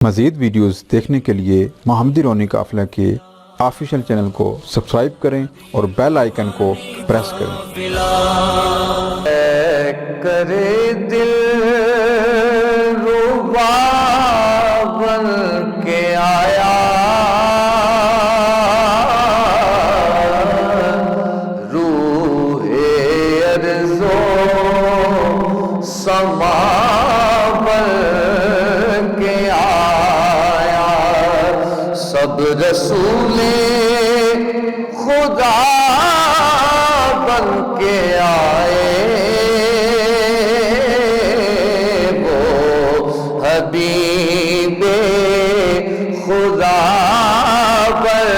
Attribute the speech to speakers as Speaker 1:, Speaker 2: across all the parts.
Speaker 1: مزید ویڈیوز دیکھنے کے لیے محمدی رونی قافلہ کے آفیشیل چینل کو سبسکرائب کریں اور بیل آئیکن کو پریس کریں۔
Speaker 2: کرے دل ربا بن کے آیا، روح ارض و سما بن کے آیا، سب رسول خدا بن کے آئے، وہ حبیب خدا بن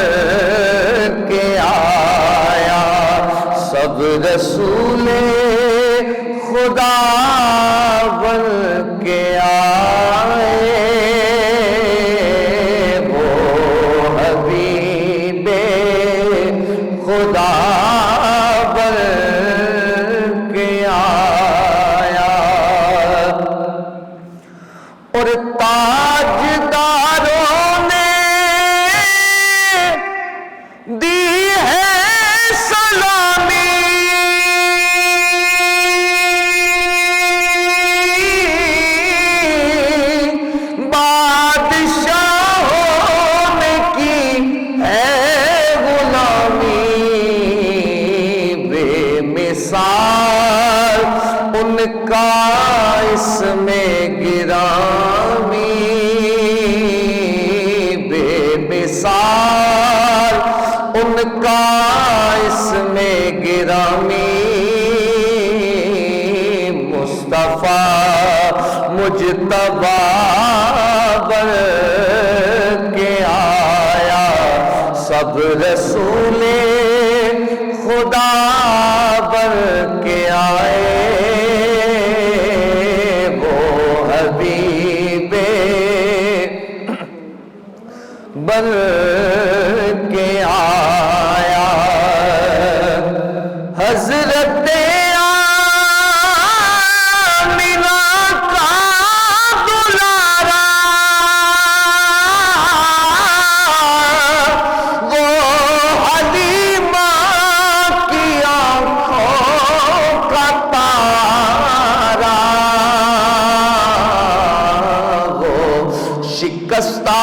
Speaker 2: کے آیا، سب رسول خدا بن کے آئے، وہ حبیب خدا بن کے آیا، اور تاجداروں نے دی ہے سلامی، بادشاہوں نے کی ہے غلامی، بے مثال ان کا اس میں گرامی، بے مثال ان کا اس میں گرامی، مصطفیٰ مجتبی بن کے آیا، سب رسول خدا بن کے آئے، وہ حبیب بن کے آیا، حضرت آمنہ کا دلارا، وہ حلیمہ کی آنکھوں کا تارا، وہ شکستہ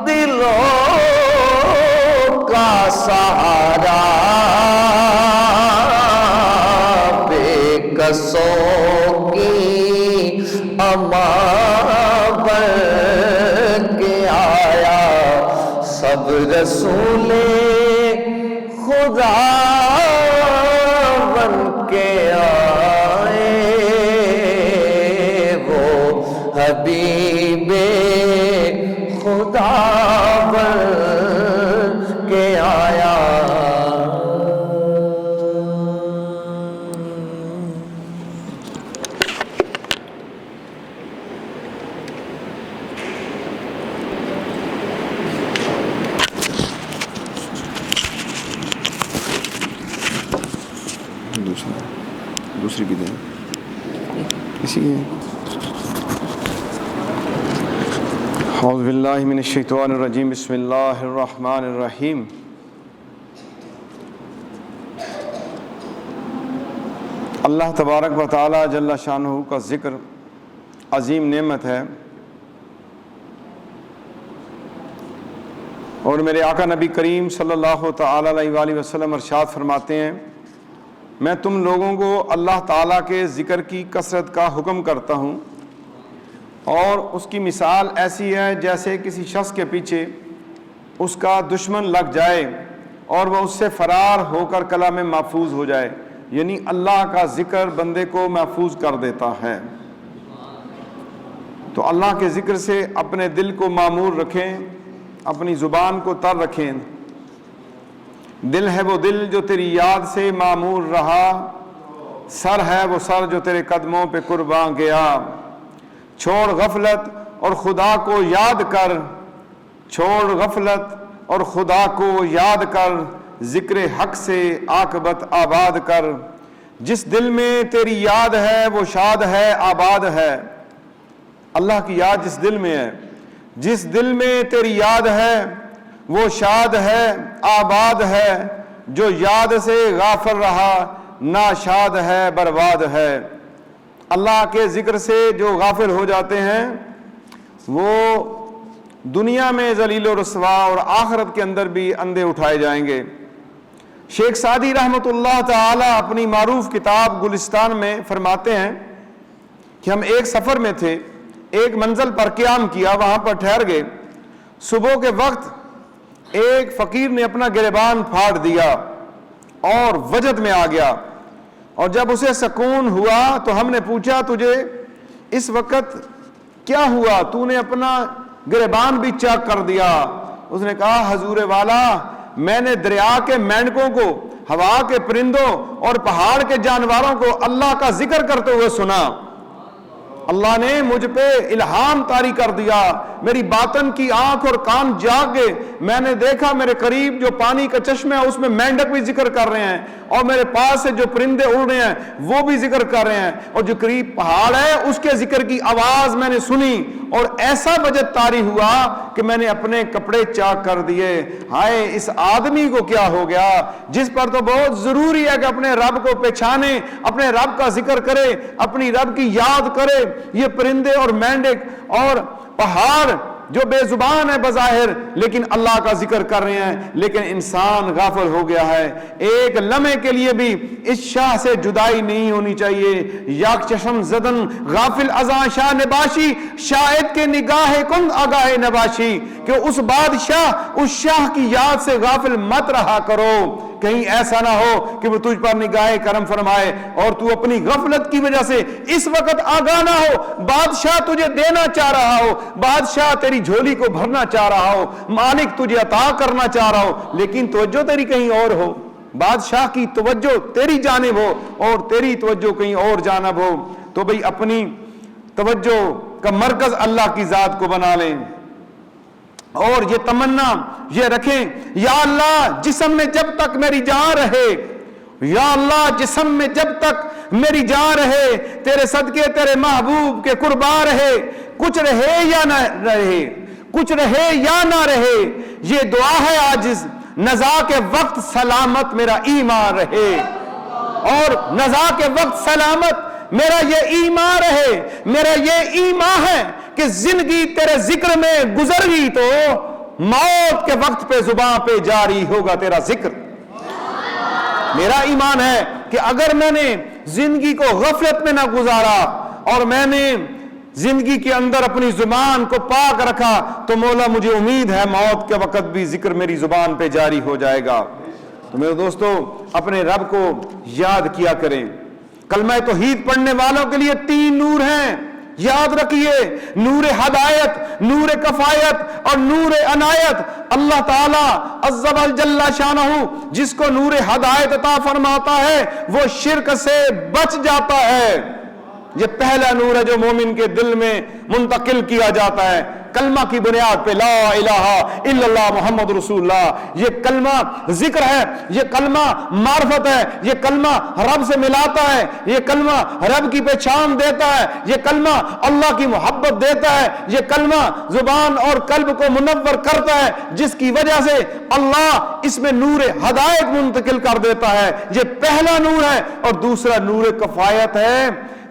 Speaker 2: دلوں کا سہارا، بے کسوں کی امان بن کے آیا، سب رسول خدا بن کے آئے، وہ حبیب خدا بن کے آیا۔
Speaker 3: دوسری بھی دیں اسی ہے۔ اعوذ باللہ من الشیطان الرجیم، بسم اللہ الرحمن الرحیم۔ اللہ تبارک و تعالی جل شانہ کا ذکر عظیم نعمت ہے، اور میرے آقا نبی کریم صلی اللہ تعالی علیہ وآلہ وسلم ارشاد فرماتے ہیں، میں تم لوگوں کو اللہ تعالیٰ کے ذکر کی کثرت کا حکم کرتا ہوں، اور اس کی مثال ایسی ہے جیسے کسی شخص کے پیچھے اس کا دشمن لگ جائے اور وہ اس سے فرار ہو کر کلام میں محفوظ ہو جائے، یعنی اللہ کا ذکر بندے کو محفوظ کر دیتا ہے۔ تو اللہ کے ذکر سے اپنے دل کو معمور رکھیں، اپنی زبان کو تر رکھیں۔ دل ہے وہ دل جو تیری یاد سے معمور رہا، سر ہے وہ سر جو تیرے قدموں پہ قرباں گیا، چھوڑ غفلت اور خدا کو یاد کر، چھوڑ غفلت اور خدا کو یاد کر، ذکر حق سے عاقبت آباد کر، جس دل میں تیری یاد ہے وہ شاد ہے آباد ہے، اللہ کی یاد جس دل میں ہے، جس دل میں تیری یاد ہے وہ شاد ہے، آباد ہے، جو یاد سے غافل رہا ناشاد ہے، برباد ہے۔ اللہ کے ذکر سے جو غافل ہو جاتے ہیں وہ دنیا میں ذلیل و رسوا اور آخرت کے اندر بھی اندھے اٹھائے جائیں گے۔ شیخ سعدی رحمۃ اللہ تعالی اپنی معروف کتاب گلستان میں فرماتے ہیں کہ ہم ایک سفر میں تھے، ایک منزل پر قیام کیا، وہاں پر ٹھہر گئے۔ صبح کے وقت ایک فقیر نے اپنا گریبان پھاڑ دیا اور وجد میں آ گیا، اور جب اسے سکون ہوا تو ہم نے پوچھا تجھے اس وقت کیا ہوا، تو نے اپنا گریبان بھی چاک کر دیا؟ اس نے کہا حضور والا، میں نے دریا کے مینڈکوں کو، ہوا کے پرندوں اور پہاڑ کے جانوروں کو اللہ کا ذکر کرتے ہوئے سنا۔ اللہ نے مجھ پہ الہام طاری کر دیا، میری باطن کی آنکھ اور کان جاگ گئے، میں نے دیکھا میرے قریب جو پانی کا چشمہ ہے اس میں مینڈک بھی ذکر کر رہے ہیں، اور میرے پاس سے جو پرندے اڑ رہے ہیں وہ بھی ذکر کر رہے ہیں، اور جو قریب پہاڑ ہے اس کے ذکر کی آواز میں نے سنی، اور ایسا وجد طاری ہوا کہ میں نے اپنے کپڑے چاک کر دیے۔ ہائے اس آدمی کو کیا ہو گیا جس پر تو بہت ضروری ہے کہ اپنے رب کو پہچانے، اپنے رب کا ذکر کرے، اپنی رب کی یاد کرے۔ یہ پرندے اور مینڈک اور پہاڑ جو بے زبان ہے بظاہر لیکن اللہ کا ذکر کر رہے ہیں، لیکن انسان غافل ہو گیا ہے۔ ایک لمحے کے لیے بھی اس شاہ سے جدائی نہیں ہونی چاہیے۔ یک چشم زدن غافل ازاں شاہ نباشی، شاہد کے نگاہ کن آگاہ نباشی، کہ اس بادشاہ اس شاہ کی یاد سے غافل مت رہا کرو، کہیں ایسا نہ ہو کہ وہ تجھ پر نگاہ کرم فرمائے اور تو اپنی غفلت کی وجہ سے اس وقت آگاہ نہ ہو۔ بادشاہ تجھے دینا چاہ رہا ہو، بادشاہ تیری جھولی کو بھرنا چاہ رہا ہو، مالک تجھے عطا کرنا چاہ رہا ہو، لیکن توجہ تیری کہیں اور ہو، بادشاہ کی توجہ تیری جانب ہو اور تیری توجہ کہیں اور جانب ہو، تو بھئی اپنی توجہ کا مرکز اللہ کی ذات کو بنا لیں، اور یہ تمنا یہ رکھیں، یا اللہ جسم میں جب تک میری جان رہے، یا اللہ جسم میں جب تک میری جان رہے، تیرے صدقے تیرے محبوب کے قربا رہے، کچھ رہے یا نہ رہے، کچھ رہے یا نہ رہے، یہ دعا ہے عاجز، نزا کے وقت سلامت میرا ایمان رہے، اور نزا کے وقت سلامت میرا یہ ایمان رہے۔ میرا یہ ایمان ہے کہ زندگی تیرے ذکر میں گزر گئی تو موت کے وقت پہ زباں پہ جاری ہوگا تیرا ذکر۔ میرا ایمان ہے کہ اگر میں نے زندگی کو غفلت میں نہ گزارا اور میں نے زندگی کے اندر اپنی زبان کو پاک رکھا تو مولا مجھے امید ہے موت کے وقت بھی ذکر میری زبان پہ جاری ہو جائے گا۔ تو میرے دوستو اپنے رب کو یاد کیا کریں۔ کلمہ توحید پڑھنے والوں کے لیے 3 نور ہیں، یاد رکھیے، نور ہدایت، نور کفایت اور نور عنایت۔ اللہ تعالیٰ عز و جل شانہ جس کو نور ہدایت عطا فرماتا ہے وہ شرک سے بچ جاتا ہے۔ یہ پہلا نور ہے جو مومن کے دل میں منتقل کیا جاتا ہے، کلمہ کی بنیاد پہ، لا الہ الا اللہ محمد رسول اللہ۔ یہ کلمہ ذکر ہے، یہ کلمہ معرفت ہے، یہ کلمہ رب سے ملاتا ہے، یہ کلمہ رب کی پہچان دیتا ہے، یہ کلمہ اللہ کی محبت دیتا ہے، یہ کلمہ زبان اور قلب کو منور کرتا ہے، جس کی وجہ سے اللہ اس میں نور ہدایت منتقل کر دیتا ہے۔ یہ پہلا نور ہے، اور دوسرا نور کفایت ہے،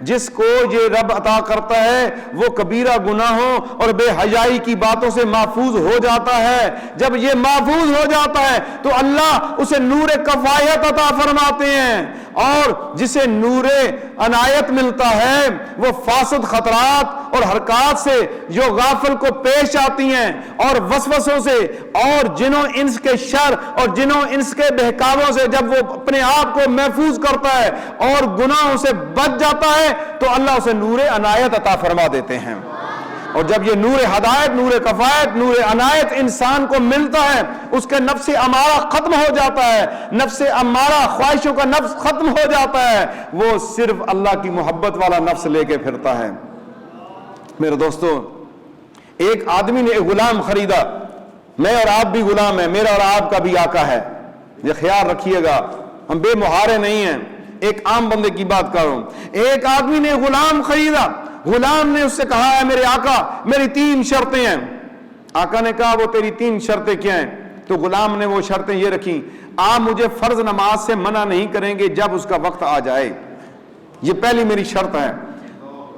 Speaker 3: جس کو یہ رب عطا کرتا ہے وہ کبیرہ گناہوں اور بے حیائی کی باتوں سے محفوظ ہو جاتا ہے۔ جب یہ محفوظ ہو جاتا ہے تو اللہ اسے نور کفایت عطا فرماتے ہیں، اور جسے نور عنایت ملتا ہے وہ فاسد خطرات اور حرکات سے جو غافل کو پیش آتی ہیں، اور وسوسوں سے اور جنوں انس کے شر اور جنوں انس کے بہکاووں سے جب وہ اپنے آپ کو محفوظ کرتا ہے اور گناہوں سے بچ جاتا ہے تو اللہ اسے نور عنایت عطا فرما دیتے ہیں۔ اور جب یہ نور ہدایت، نور کفایت، نور عنایت انسان کو ملتا ہے، اس کے نفس امارہ ختم ہو جاتا ہے، نفس امارہ خواہشوں کا نفس ختم ہو جاتا ہے، وہ صرف اللہ کی محبت والا نفس لے کے پھرتا ہے۔ میرے دوستو، ایک آدمی نے ایک غلام خریدا، میں اور آپ بھی غلام ہیں، میرا اور آپ کا بھی آقا ہے، یہ خیال رکھیے گا، ہم بے مہارے نہیں ہیں۔ ایک عام بندے کی بات کر رہا ہوں. ایک آدمی نے غلام خریدا. غلام نے اس سے کہا ہے میرے آقا میری 3 شرطیں ہیں. آقا نے کہا وہ تیری 3 شرطیں کیا ہیں؟ تو غلام نے وہ شرطیں یہ رکھی، آپ مجھے فرض نماز سے منع نہیں کریں گے جب اس کا وقت آ جائے، یہ پہلی میری شرط ہے.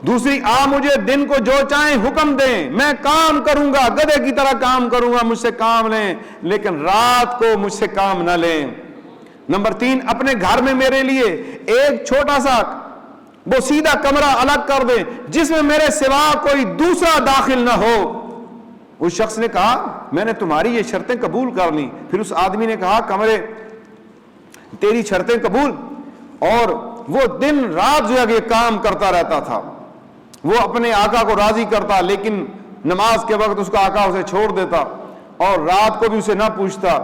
Speaker 3: دوسری، آپ مجھے دن کو جو چاہیں حکم دیں، میں کام کروں گا، گدھے کی طرح کام کروں گا، مجھ سے کام لیں، لیکن رات کو مجھ سے کام نہ لیں. نمبر 3، اپنے گھر میں میرے لیے ایک چھوٹا سا وہ سیدھا کمرہ الگ کر دیں جس میں میرے سوا کوئی دوسرا داخل نہ ہو. اس شخص نے کہا میں نے تمہاری یہ شرطیں قبول کر لی. پھر اس آدمی نے کہا کمرے تیری شرطیں قبول. اور وہ دن رات جو ہے یہ کام کرتا رہتا تھا، وہ اپنے آقا کو راضی کرتا، لیکن نماز کے وقت اس کا آقا اسے چھوڑ دیتا اور رات کو بھی اسے نہ پوچھتا.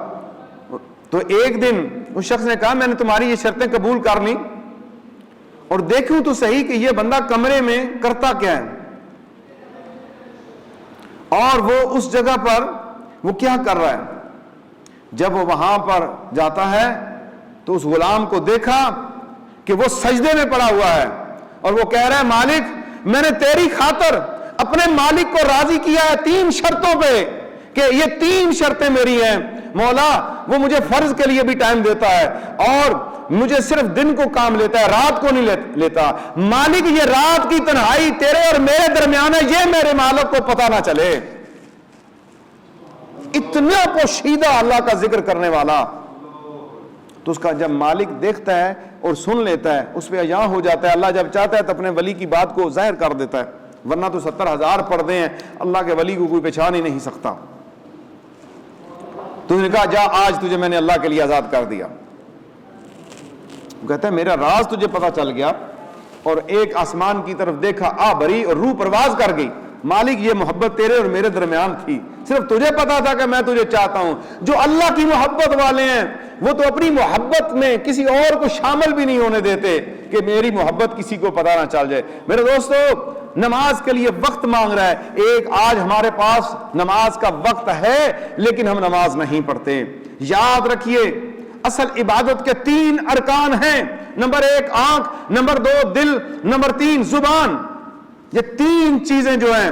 Speaker 3: تو ایک دن اس شخص نے کہا میں نے تمہاری یہ شرطیں قبول کر لی اور دیکھوں تو صحیح کہ یہ بندہ کمرے میں کرتا کیا ہے. اور وہ اس جگہ پر وہ کیا کر رہا ہے. جب وہ وہاں پر جاتا ہے تو اس غلام کو دیکھا کہ وہ سجدے میں پڑا ہوا ہے اور وہ کہہ رہا ہے مالک میں نے تیری خاطر اپنے مالک کو راضی کیا ہے 3 شرطوں پہ کہ یہ 3 شرطیں میری ہیں. مولا وہ مجھے فرض کے لیے بھی ٹائم دیتا ہے اور مجھے صرف دن کو کام لیتا ہے، رات کو نہیں لیتا. مالک یہ رات کی تنہائی تیرے اور میرے درمیان ہے، یہ میرے مالک کو پتہ نہ چلے. اتنا پوشیدہ اللہ کا ذکر کرنے والا. تو اس کا جب مالک دیکھتا ہے اور سن لیتا ہے اس پہ عیاں ہو جاتا ہے. اللہ جب چاہتا ہے تو اپنے ولی کی بات کو ظاہر کر دیتا ہے، ورنہ تو 70,000 پردے ہیں، اللہ کے ولی کو کوئی پہچان ہی نہیں سکتا. تو اس نے کہا جا آج تجھے میں نے اللہ کے لیے آزاد کر دیا. وہ کہتا ہے میرا راز تجھے پتا چل گیا. اور ایک آسمان کی طرف دیکھا آ بری اور روح پرواز کر گئی. مالک یہ محبت تیرے اور میرے درمیان تھی، صرف تجھے پتا تھا کہ میں تجھے چاہتا ہوں. جو اللہ کی محبت والے ہیں وہ تو اپنی محبت میں کسی اور کو شامل بھی نہیں ہونے دیتے کہ میری محبت کسی کو پتا نہ چل جائے. میرے دوستو نماز کے لیے وقت مانگ رہا ہے. ایک آج ہمارے پاس نماز کا وقت ہے لیکن ہم نماز نہیں پڑھتے. یاد رکھیے اصل عبادت کے 3 ارکان ہیں. نمبر 1 آنکھ، نمبر 2 دل، نمبر 3 زبان. یہ 3 چیزیں جو ہیں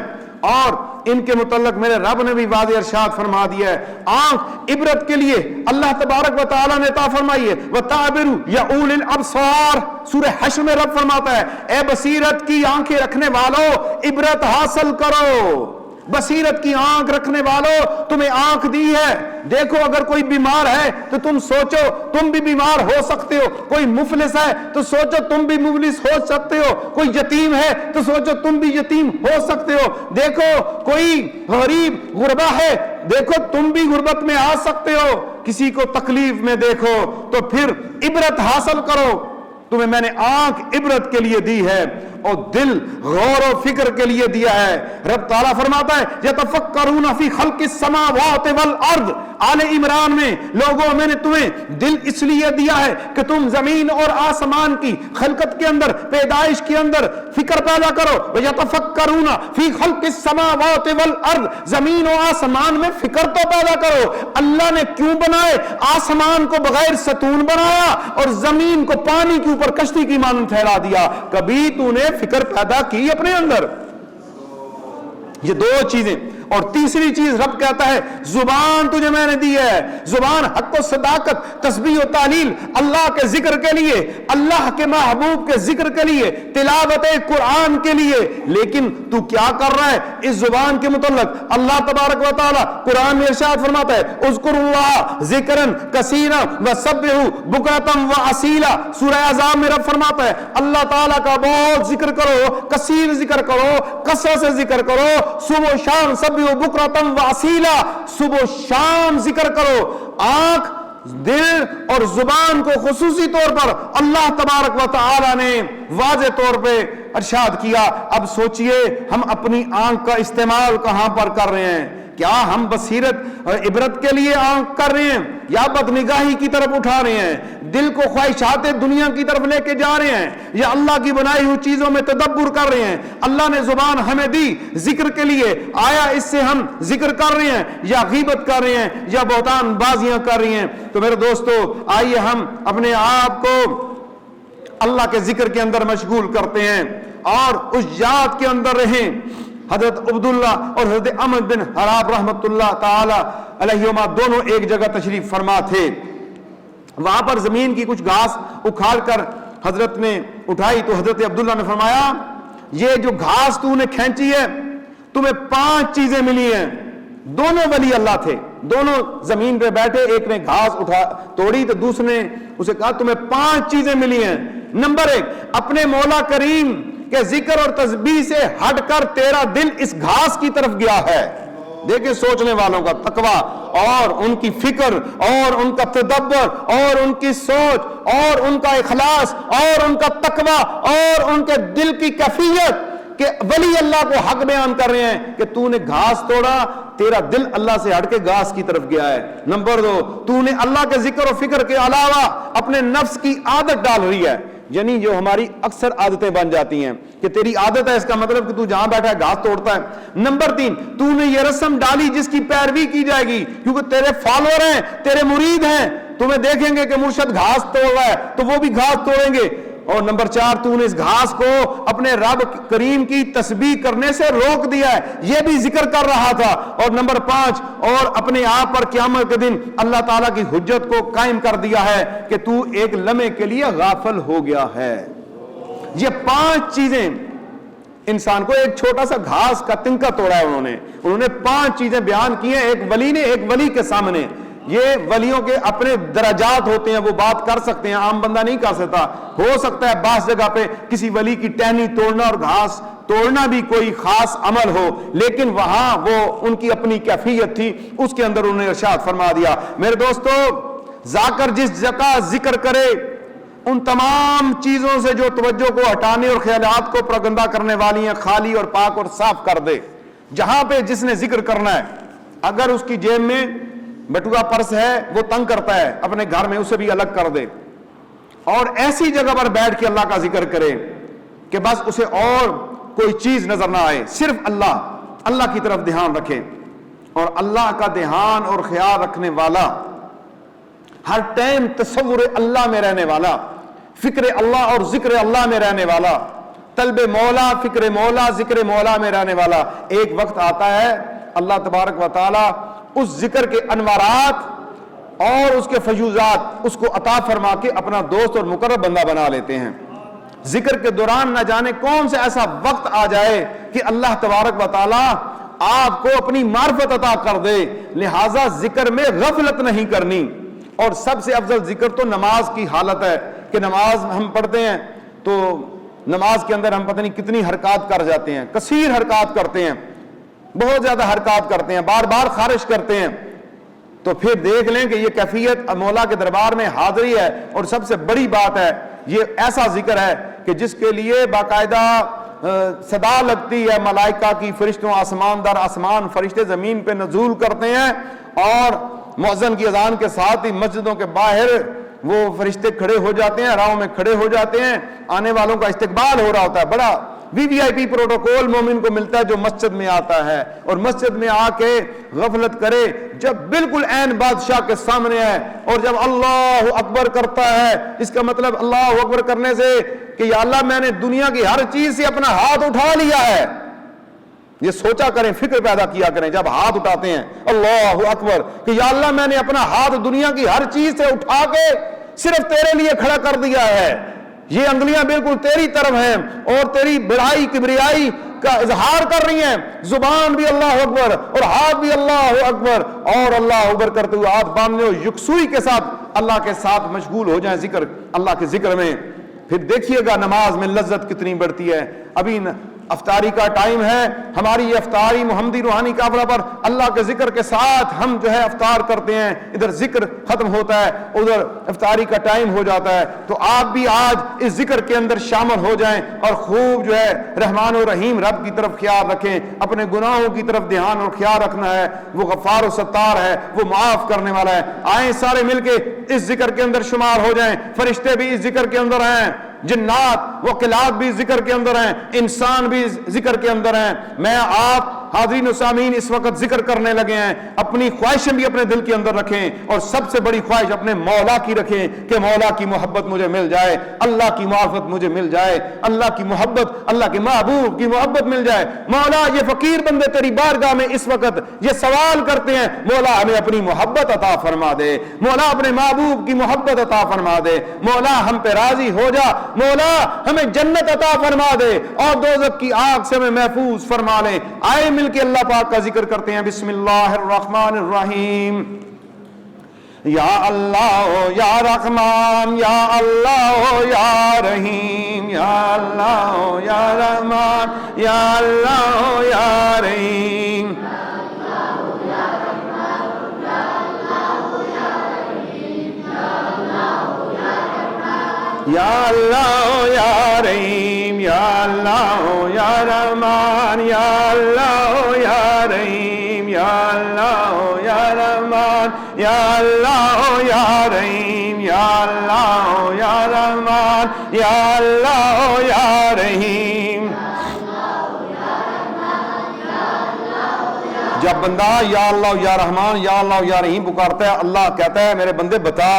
Speaker 3: اور ان کے متعلق میرے رب نے بھی واضح ارشاد فرما دیا ہے. آنکھ عبرت کے لیے اللہ تبارک و تعالی نے عطا فرمائی ہے. وَتَعْبِرُ يَعُولِ الْأَبْصَارِ سورہ حشر میں رب فرماتا ہے اے بصیرت کی آنکھیں رکھنے والو عبرت حاصل کرو. بصیرت کی آنکھ رکھنے والو تمہیں آنکھ دی ہے. دیکھو اگر کوئی بیمار ہے تو تم سوچو تم بھی بیمار ہو سکتے ہو. کوئی مفلس ہے تو سوچو تم بھی مفلس ہو سکتے ہو. کوئی یتیم ہے تو سوچو تم بھی یتیم ہو سکتے ہو. دیکھو کوئی غریب غربا ہے، دیکھو تم بھی غربت میں آ سکتے ہو. کسی کو تکلیف میں دیکھو تو پھر عبرت حاصل کرو. تمہیں میں نے آنکھ عبرت کے لیے دی ہے اور دل غور و فکر کے لیے دیا ہے. رب تعالیٰ فرماتا ہے یتفکرون فی خلق السماوات والارض. آل عمران میں لوگوں میں نے تمہیں دل اس لیے دیا ہے کہ تم زمین اور آسمان کی خلقت کے اندر پیدائش کے اندر فکر پیدا کرو. یتفکرون فی خلق السماوات والارض زمین و آسمان میں فکر تو پیدا کرو. اللہ نے کیوں بنائے؟ آسمان کو بغیر ستون بنایا اور زمین کو پانی کے اوپر کشتی کی مانند پھیلا دیا. کبھی تو نے فکر پیدا کی اپنے اندر؟ یہ 2 چیزیں. اور تیسری چیز رب کہتا ہے زبان تجھے میں نے دی ہے. زبان حق و صداقت، تسبیح و تعلیل، اللہ کے ذکر کے لیے، اللہ کے محبوب کے ذکر کے لیے، تلاوت قرآن کے لیے. لیکن تو کیا کر رہا ہے اس زبان کے متعلق؟ اللہ تبارک و تعالی قرآن میں ارشاد فرماتا ہے اذکروا اللہ ذکرا کثیرا وسبحوا بکرۃ واصیلا. سورہ احزاب میں رب فرماتا ہے اللہ تعالیٰ کا بہت ذکر کرو، کثیر ذکر کرو، کثرت سے ذکر کرو، صبح و شام سب بکرتم واسیلا، صبح و شام ذکر کرو. آنکھ، دل اور زبان کو خصوصی طور پر اللہ تبارک و تعالی نے واضح طور پہ ارشاد کیا. اب سوچئے ہم اپنی آنکھ کا استعمال کہاں پر کر رہے ہیں؟ کیا ہم بصیرت اور عبرت کے لیے آنکھ کر رہے ہیں یا بدنگاہی کی طرف اٹھا رہے ہیں؟ دل کو خواہشات دنیا کی طرف لے کے جا رہے ہیں یا اللہ کی بنائی ہوئی چیزوں میں تدبر کر رہے ہیں؟ اللہ نے زبان ہمیں دی ذکر کے لیے، آیا اس سے ہم ذکر کر رہے ہیں یا غیبت کر رہے ہیں یا بہتان بازیاں کر رہی ہیں؟ تو میرے دوستو آئیے ہم اپنے آپ کو اللہ کے ذکر کے اندر مشغول کرتے ہیں اور اس یاد کے اندر رہیں. حضرت عبداللہ اور حضرت عمر بن حراب رحمت اللہ تعالی علیہما دونوں ایک جگہ تشریف فرما تھے. وہاں پر زمین کی کچھ گھاس اکھاڑ کر حضرت نے اٹھائی تو حضرت عبداللہ نے فرمایا یہ جو گھاس تو نے کھینچی ہے تمہیں 5 چیزیں ملی ہیں. دونوں ولی اللہ تھے, دونوں زمین پہ بیٹھے, ایک نے گھاس توڑی تو دوسرے نے اسے کہا تمہیں 5 چیزیں ملی ہیں. نمبر 1, اپنے مولا کریم کے ذکر اور تسبیح سے ہٹ کر تیرا دل اس گھاس کی طرف گیا ہے. دیکھیں سوچنے والوں کا تقویٰ اور ان کی فکر اور ان کا تدبر اور ان کی سوچ اور ان کا اخلاص اور ان کا تقویٰ اور ان کے دل کی کیفیت کہ ولی اللہ کو حق بیان کر رہے ہیں کہ تو نے گھاس توڑا, تیرا دل اللہ سے ہٹ کے گھاس کی طرف گیا ہے. نمبر 2, تو نے اللہ کے ذکر و فکر کے علاوہ اپنے نفس کی عادت ڈال رہی ہے, یعنی جو ہماری اکثر عادتیں بن جاتی ہیں کہ تیری عادت ہے اس کا مطلب کہ تو جہاں بیٹھا ہے گھاس توڑتا ہے. نمبر 3, تو نے یہ رسم ڈالی جس کی پیروی کی جائے گی کیونکہ تیرے فالوور ہیں, تیرے مرید ہیں, تمہیں دیکھیں گے کہ مرشد گھاس توڑ رہا ہے تو وہ بھی گھاس توڑیں گے. اور نمبر 4, تو نے اس گھاس کو اپنے رب کریم کی تسبیح کرنے سے روک دیا ہے, یہ بھی ذکر کر رہا تھا. اور نمبر 5, اور اپنے آپ پر قیامت کے دن اللہ تعالیٰ کی حجت کو قائم کر دیا ہے کہ تو ایک لمحے کے لیے غافل ہو گیا ہے. یہ 5 چیزیں انسان کو, ایک چھوٹا سا گھاس کا تنکا توڑا ہے انہوں نے 5 چیزیں بیان کی ہیں ایک ولی نے ایک ولی کے سامنے. یہ ولیوں کے اپنے درجات ہوتے ہیں, وہ بات کر سکتے ہیں, عام بندہ نہیں کر سکتا. ہو سکتا ہے بعض جگہ پہ کسی ولی کی ٹہنی توڑنا اور گھاس توڑنا بھی کوئی خاص عمل ہو, لیکن وہاں وہ ان کی اپنی کیفیت تھی, اس کے اندر انہوں نے ارشاد فرما دیا. میرے دوستو, ذاکر جس جگہ ذکر کرے ان تمام چیزوں سے جو توجہ کو ہٹانے اور خیالات کو پرگندہ کرنے والی ہیں خالی اور پاک اور صاف کر دے. جہاں پہ جس نے ذکر کرنا ہے, اگر اس کی جیب میں بٹوا پرس ہے وہ تنگ کرتا ہے, اپنے گھر میں اسے بھی الگ کر دے اور ایسی جگہ پر بیٹھ کے اللہ کا ذکر کرے کہ بس اسے اور کوئی چیز نظر نہ آئے, صرف اللہ کی طرف دھیان رکھے. اور اللہ کا دھیان اور خیال رکھنے والا, ہر ٹائم تصور اللہ میں رہنے والا, فکر اللہ اور ذکر اللہ میں رہنے والا, طلب مولا, فکر مولا, ذکر مولا میں رہنے والا, ایک وقت آتا ہے اللہ تبارک و تعالی اس ذکر کے انوارات اور اس کے فیوزات اس کو عطا فرما کے اپنا دوست اور مقرب بندہ بنا لیتے ہیں. ذکر کے دوران نہ جانے کون سے ایسا وقت آ جائے کہ اللہ تبارک و تعالی آپ کو اپنی معرفت عطا کر دے. لہٰذا ذکر میں غفلت نہیں کرنی. اور سب سے افضل ذکر تو نماز کی حالت ہے کہ نماز ہم پڑھتے ہیں تو نماز کے اندر ہم پتہ نہیں کتنی حرکات کر جاتے ہیں, کثیر حرکات کرتے ہیں, بہت زیادہ حرکات کرتے ہیں, بار بار خارش کرتے ہیں. تو پھر دیکھ لیں کہ یہ کیفیت مولا کے دربار میں حاضری ہے. اور سب سے بڑی بات ہے یہ ایسا ذکر ہے کہ جس کے لیے باقاعدہ صدا لگتی ہے ملائکہ کی, فرشتوں آسمان در آسمان فرشتے زمین پہ نزول کرتے ہیں اور مؤذن کی اذان کے ساتھ ہی مسجدوں کے باہر وہ فرشتے کھڑے ہو جاتے ہیں, راہوں میں کھڑے ہو جاتے ہیں, آنے والوں کا استقبال ہو رہا ہوتا ہے. بڑا VVIP پروٹوکول مومن کو ملتا ہے جو مسجد میں آتا ہے اور مسجد میں آ کے غفلت کرے جب بالکل عین بادشاہ کے سامنے ہے اور جب اللہ اکبر کرتا ہے. اس کا مطلب اللہ اکبر کرنے سے کہ یا اللہ میں نے دنیا کی ہر چیز سے اپنا ہاتھ اٹھا لیا ہے. یہ سوچا کریں, فکر پیدا کیا کریں جب ہاتھ اٹھاتے ہیں اللہ اکبر کہ یا اللہ میں نے اپنا ہاتھ دنیا کی ہر چیز سے اٹھا کے صرف تیرے لیے کھڑا کر دیا ہے. یہ انگلیاں بالکل تیری طرف ہیں اور تیری بڑائی کبریائی کا اظہار کر رہی ہیں. زبان بھی اللہ اکبر اور ہاتھ بھی اللہ اکبر اور اللہ اکبر کرتے ہوئے ہاتھ باندھنے اور یکسوئی کے ساتھ اللہ کے ساتھ مشغول ہو جائیں ذکر, اللہ کے ذکر میں. پھر دیکھیے گا نماز میں لذت کتنی بڑھتی ہے. ابھی افطاری کا ٹائم ہے, ہماری یہ افطاری محمدی روحانی قافلہ پر اللہ کے ذکر کے ساتھ ہم جو ہے افطار کرتے ہیں. ادھر ذکر ختم ہوتا ہے, ادھر افطاری کا ٹائم ہو جاتا ہے. تو آپ بھی آج اس ذکر کے اندر شامل ہو جائیں اور خوب جو ہے رحمان و رحیم رب کی طرف خیال رکھیں. اپنے گناہوں کی طرف دھیان اور خیال رکھنا ہے. وہ غفار و ستار ہے, وہ معاف کرنے والا ہے. آئیں سارے مل کے اس ذکر کے اندر شمار ہو جائیں. فرشتے بھی اس ذکر کے اندر ہیں, جنات وکلات بھی ذکر کے اندر ہیں، انسان بھی ذکر کے اندر ہیں۔ میں آپ حاضرین و سامعین اس وقت ذکر کرنے لگے ہیں، اپنی خواہشیں بھی اپنے دل کے اندر رکھیں، اور سب سے بڑی خواہش اپنے مولا کی رکھیں کہ مولا کی محبت مجھے مل جائے، اللہ کی معرفت مجھے مل جائے، اللہ کی محبت، اللہ کے محبوب کی محبت مل جائے۔ مولا یہ فقیر بندے تیری بارگاہ میں اس وقت یہ سوال کرتے ہیں، مولا ہمیں اپنی محبت عطا فرما دے، مولا اپنے محبوب کی محبت عطا فرما دے، مولا ہم پہ راضی ہو جا، مولا ہمیں جنت عطا فرما دے اور دوزخ کی آگ سے ہمیں محفوظ فرما لے۔ آئے مل کے اللہ پاک کا ذکر کرتے ہیں۔ بسم اللہ الرحمن الرحیم۔ یا اللہ یا رحمان یا اللہ یا رحیم، یا اللہ یا رحمان یا اللہ یا رحیم، یا اللہ یا رحیم، یا اللہ یا رحمان یا اللہ یا رحیم، یا اللہ یا رحمان یا اللہ یا رحیم، یا اللہ یا رحمان یا اللہ یا رحیم۔ جب بندہ یا اللہ یا رحمان یا اللہ یا رحیم پکارتا ہے، اللہ کہتا ہے میرے بندے بتا،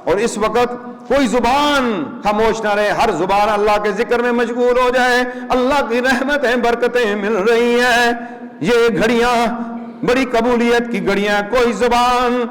Speaker 3: اور اس وقت کوئی زبان خاموش نہ رہے، ہر زبان اللہ کے ذکر میں مشغول ہو جائے۔ اللہ کی رحمتیں برکتیں مل رہی ہیں، یہ گھڑیاں بڑی قبولیت کی گھڑیاں، کوئی زبان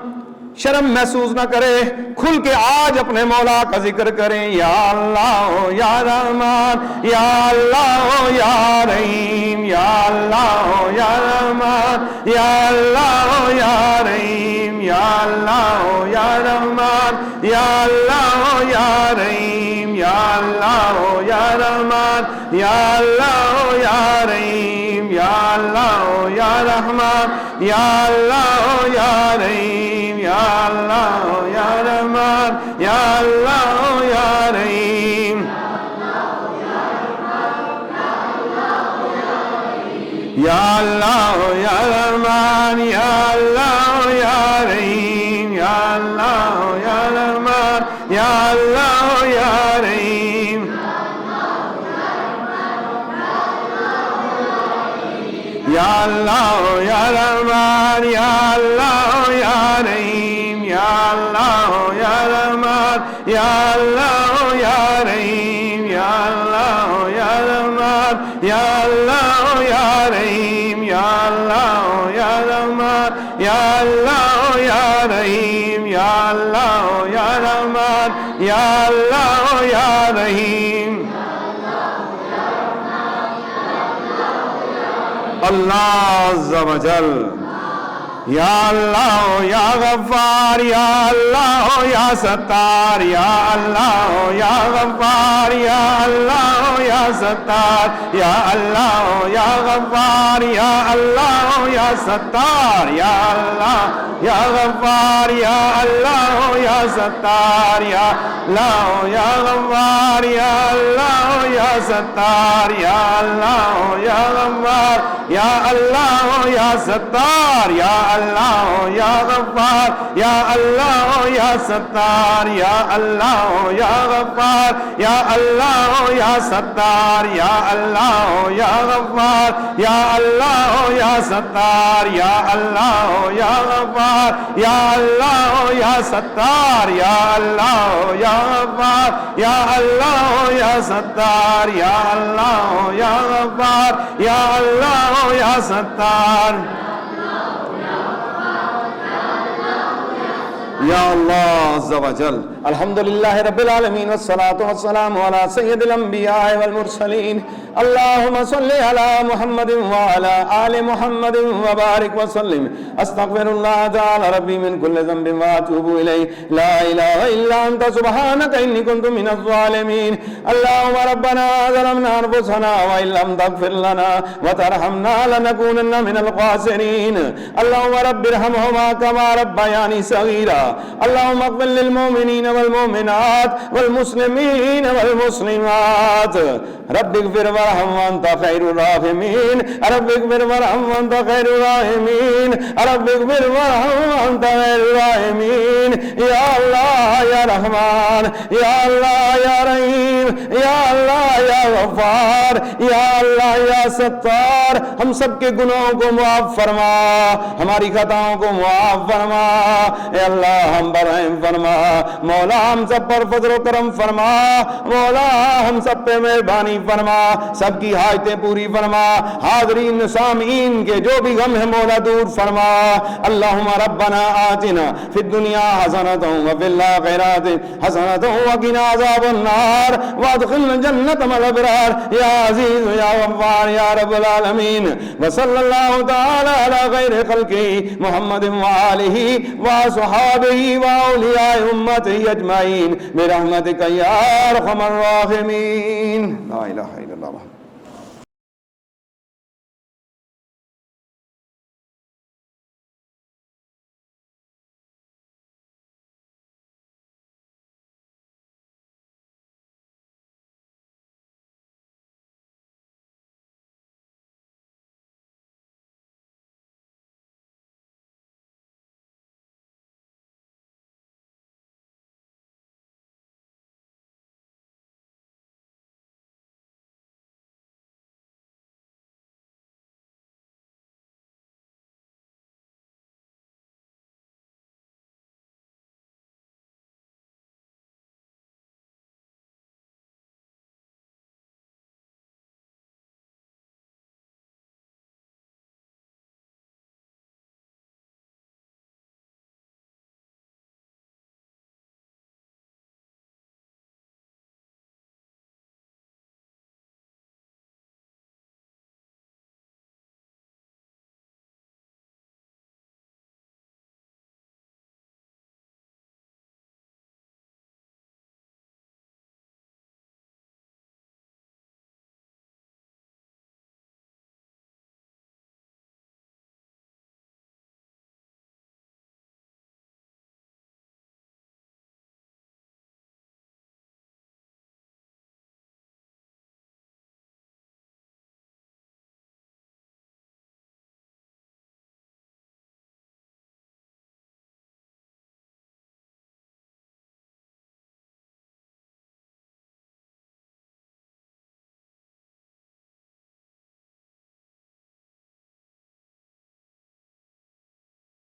Speaker 3: شرم محسوس نہ کرے، کھل کے آج اپنے مولا کا ذکر کریں۔ یا اللہ یا رحمان یا اللہ یا رحیم، یا اللہ یا رحمان یا اللہ یا رحیم، یا اللہ یا رحمان یا اللہ یا رحیم، یا اللہ یا رحمان یا اللہ یا رحیم، یا اللہ یا رحمان یا اللہ یا رحیم، یا اللہ یا رحمان یا اللہ یا رحیم، یا اللہ یا رحمان یا اللہ یا رحیم، یا اللہ یا رحمان یا اللہ یا رحیم، یا اللہ یا رحمان یا اللہ یا رحیم، یا اللہ یا رحمان یا اللہ یا رحیم، یا اللہ یا رحمان یا اللہ یا رحیم، یا اللہ یا رحمان یا اللہ یا رحیم، یا اللہ یا رحمان یا اللہ یا رحیم۔ اللہ عز و جل۔ یا اللہ یا غفار، یا اللہ یا ستار، یا اللہ یا غفار، یا اللہ یا ستار، یا اللہ یا غفار، یا اللہ یا ستار، یا اللہ یا غفار، یا اللہ یا ستار، یا اللہ یا غفار، یا اللہ یا ستار، یا اللہ یا غفار، یا اللہ یا ستار، یا اللہ یا غفار، یا اللہ یا ستار، یا اللہ یا غفار، یا اللہ یا ستار، یا اللہ یا غفار، یا اللہ یا ستار، یا اللہ یا غفار، یا اللہ یا ستار، یا اللہ یا غفار، یا اللہ یا ستار، یا اللہ یا غفار، یا اللہ یا ستار، یا اللہ عز و جل۔ الحمدللہ رب العالمین والصلاة والسلام علی سید الانبیاء والمرسلین۔ اللہم صلی علی محمد وعلی آل محمد وبارک وسلم۔ استغفر اللہ تعالی ربی من کل ذنب واتوب الیہ، لا الہ الا انت سبحانک انی کنت من الظالمین۔ اللہم ربنا ظلمنا انفسنا وان لم تغفر لنا وترحمنا لنکونن من الخاسرین۔ اللہم رب ارحمہما کما ربیانی صغیرا۔ اللہم اغفر للمؤمنین والمؤمنات والمسلمین والمسلمات رب اغفر ورحم وانت خیر الراحمین رب اغفر ورحم وانت خیر الراحمین رب اغفر ورحم وانت خیر الراحمین یا اللہ یا رحمان یا اللہ یا رحیم یا اللہ یا غفار یا اللہ یا ستار ہم سب کے گناہوں کو معاف فرما ہماری خطاؤں کو معاف فرما اے اللہ ہم پر رحم فرما مولا ہم سب پر فضل و کرم فرما مولا ہم سب پہ مہربانی فرما سب کی حاجتیں پوری فرما حاضرین سامعین کے جو بھی غم ہے مولا دور فرما اللہم ربنا آتنا فی الدنیا حسنۃ وفی الآخرۃ حسنۃ وقنا عذاب النار وادخلنا جنت مع الابرار یا عزیز یا غفار یا رب العالمین وصلی اللہ تعالی علی خیر خلقہ محمد وآلہ وصحابہ واولیاء امتہ اجمعین برحمتک یا ارحم الراحمین لا الہ الا